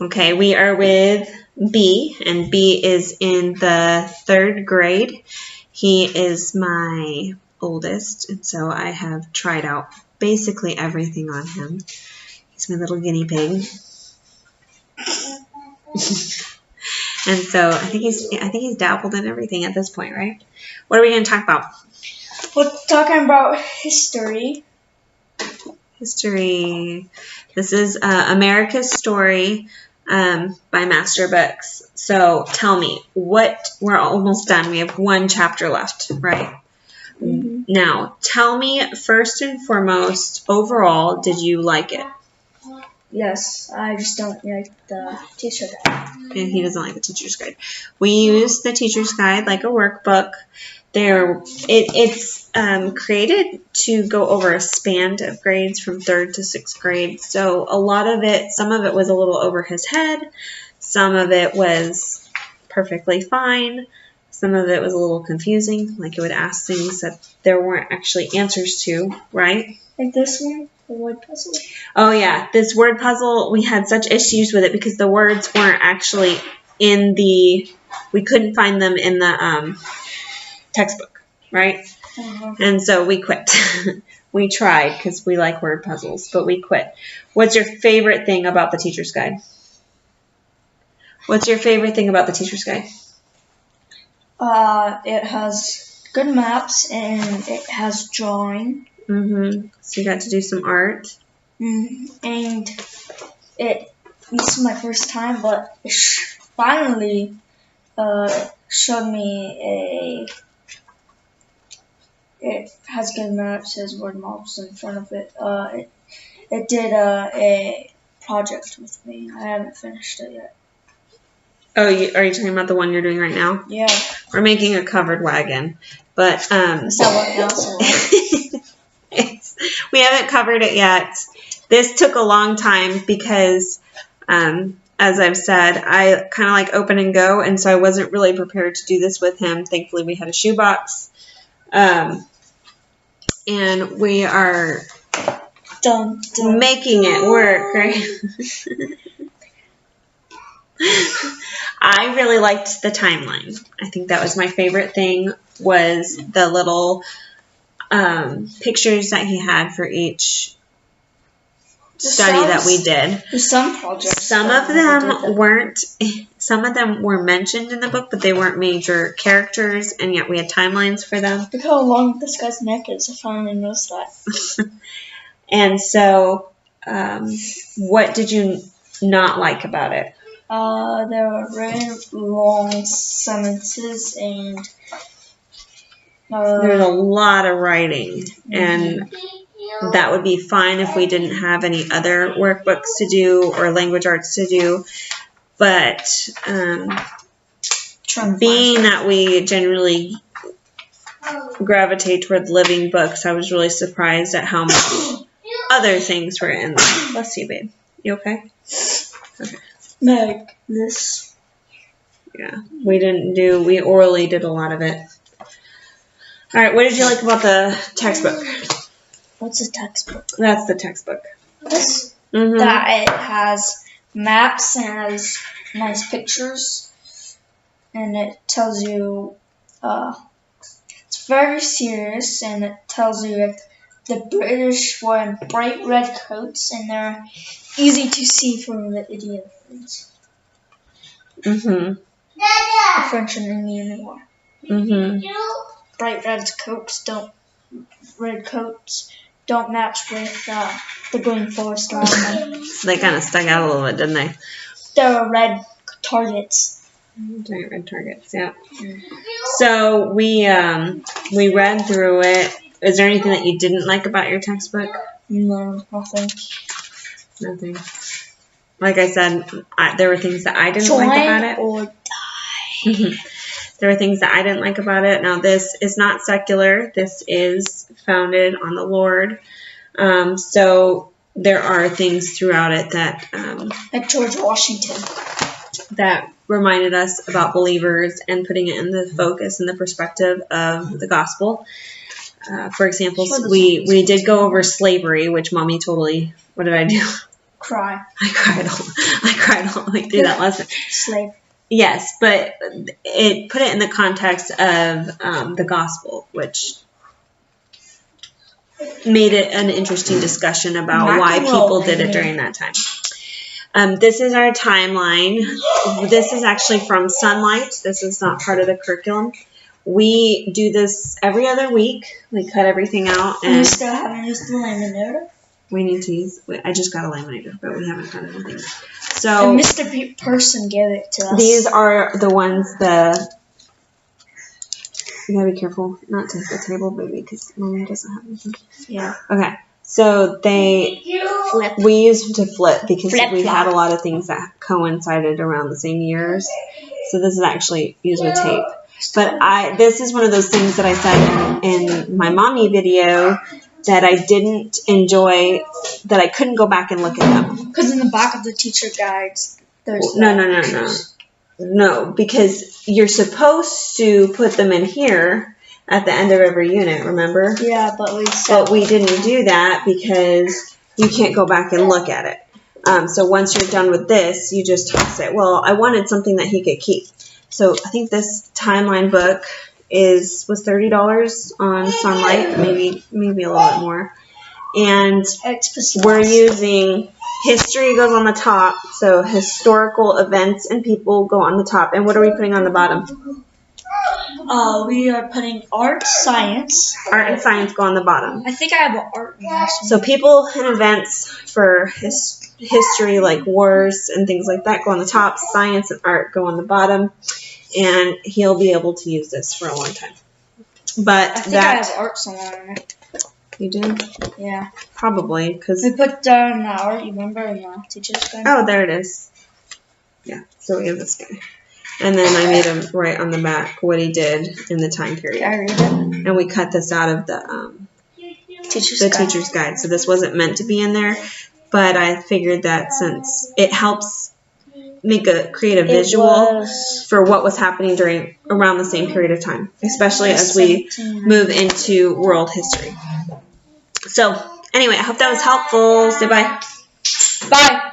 Okay, we are with B, and B is in the 3rd grade. He is my oldest, and so I have tried out basically everything on him. He's my little guinea pig. And so I think he's dabbled in everything at this point, right? What are we going to talk about? We're talking about history. History. This is America's Story by Master Books. So tell me, we're almost done. We have 1 chapter left, right? Mm-hmm. Now, tell me first and foremost, overall, did you like it? Yes, I just don't like the teacher guide. And he doesn't like the teacher's guide. We use the teacher's guide like a workbook. It's created to go over a span of grades from 3rd to 6th grade. So a lot of it, some of it was a little over his head. Some of it was perfectly fine. Some of it was a little confusing, like it would ask things that there weren't actually answers to, right? Like this one, the word puzzle. Oh yeah, this word puzzle, we had such issues with it because the words weren't actually we couldn't find them in the textbook, right? Uh-huh. And so we quit. We tried because we like word puzzles, but we quit. What's your favorite thing about the teacher's guide? What's your favorite thing about the teacher's guide? It has good maps and it has drawing. Mm-hmm. So you got to do some art. And this is my first time, but it finally showed me it has good maps, has word maps in front of it. It did a project with me. I haven't finished it yet. Oh, are you talking about the one you're doing right now? Yeah. We're making a covered wagon, but Is that what else? We haven't covered it yet. This took a long time because, as I've said, I kind of like open and go, and so I wasn't really prepared to do this with him. Thankfully, we had a shoebox, and we are making it work, right? I really liked the timeline. I think that was my favorite thing, was the little pictures that he had for each study that we did. Some projects. Some of them weren't. Some of them were mentioned in the book, but they weren't major characters, and yet we had timelines for them. Look how long this guy's neck is. I finally noticed that. And so, what did you not like about it? There were very long sentences and there's a lot of writing, and that would be fine if we didn't have any other workbooks to do or language arts to do. But being that we generally gravitate toward living books, I was really surprised at how much other things were in there. Let's see, babe. You okay? Okay. Like this. Yeah, we orally did a lot of it. All right, what did you like about the textbook? What's a textbook? That's the textbook. This? Mm-hmm. That it has maps and has nice pictures. And it tells you, it's very serious, and it tells you if the British were in bright red coats, and they're easy to see from the idioms. Mm-hmm. The French and Indian War. Mm-hmm. Bright red coats don't match with the green forest around them. They kind of stuck out a little bit, didn't they? They're red targets. Giant red targets, yeah. So we read through it. Is there anything that you didn't like about your textbook? No, nothing. Nothing. Like I said, there were things that I didn't like about it. Or die. There were things that I didn't like about it. Now, this is not secular. This is founded on the Lord. So there are things throughout it that... like George Washington. That reminded us about believers and putting it in the focus and the perspective of the gospel. For example, we did go over slavery, which Mommy totally... What did I do? Cry. I cried all the way through that lesson. Slave. Yes, but it put it in the context of the gospel, which made it an interesting discussion about why people did it during that time. This is our timeline. This is actually from Sunlight. This is not part of the curriculum. We do this every other week. We cut everything out. And we still haven't used the laminator. We need to use, I just got a laminator, but we haven't cut anything. So, and Mr. Person gave it to us. These are the ones you gotta be careful not to hit the table, baby, because Mom doesn't have anything. Yeah. Okay. So we used to flip because we had a lot of things that coincided around the same years. So this is actually used with tape. But this is one of those things that I said in my mommy video that I didn't enjoy, that I couldn't go back and look at them. Because in the back of the teacher guides, there's No, because you're supposed to put them in here at the end of every unit, remember? Yeah, but we didn't do that because you can't go back and look at it. So once you're done with this, you just toss it. Well, I wanted something that he could keep. So I think this timeline book was $30 on Sunlight, maybe a little bit more. And we're using history goes on the top, so historical events and people go on the top. And what are we putting on the bottom? We are putting art, science. Art and science go on the bottom. I think I have an art one. So people and events for history, like wars and things like that, go on the top. Science and art go on the bottom. And he'll be able to use this for a long time. But I think I have art somewhere in it. You do? Yeah. Probably, because we put down the art, you remember, in the teacher's guide? Oh, there it is. Yeah, so we have this guy. And then I made him write on the back what he did in the time period. Can I read it? And we cut this out of the teacher's guide. So this wasn't meant to be in there, but I figured that since it helps create a visual for what was happening around the same period of time, especially as we move into world history. So anyway, I hope that was helpful. Say bye. Bye.